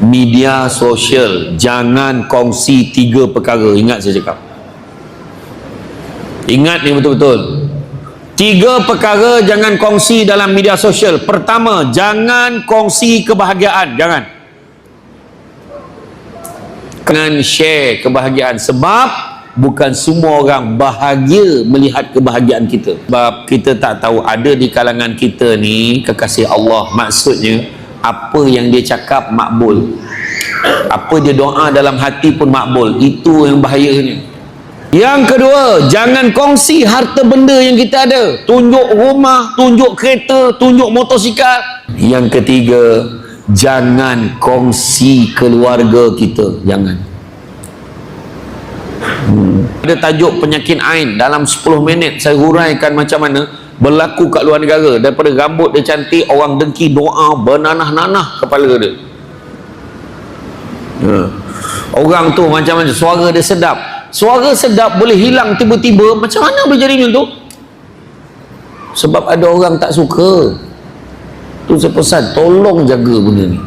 Media sosial, jangan kongsi 3 perkara. Ingat saya cakap, ingat ni betul-betul. 3 perkara jangan kongsi dalam media sosial. Pertama, jangan kongsi kebahagiaan. Jangan share kebahagiaan, sebab bukan semua orang bahagia melihat kebahagiaan kita. Sebab kita tak tahu, ada di kalangan kita ni kekasih Allah, maksudnya apa yang dia cakap makbul, apa dia doa dalam hati pun makbul. Itu yang bahayanya. Yang kedua, jangan kongsi harta benda yang kita ada. Tunjuk rumah, tunjuk kereta, tunjuk motosikal. Yang ketiga, jangan kongsi keluarga kita. Jangan. Ada tajuk penyakit ain, dalam 10 minit saya huraikan macam mana berlaku kat luar negara. Daripada rambut dia cantik, orang dengki doa bernanah-nanah kepala dia. Orang tu macam mana, suara dia sedap. Suara sedap boleh hilang tiba-tiba. Macam mana boleh jadi macam tu? Sebab ada orang tak suka. Tu saya pesan, tolong jaga benda ni.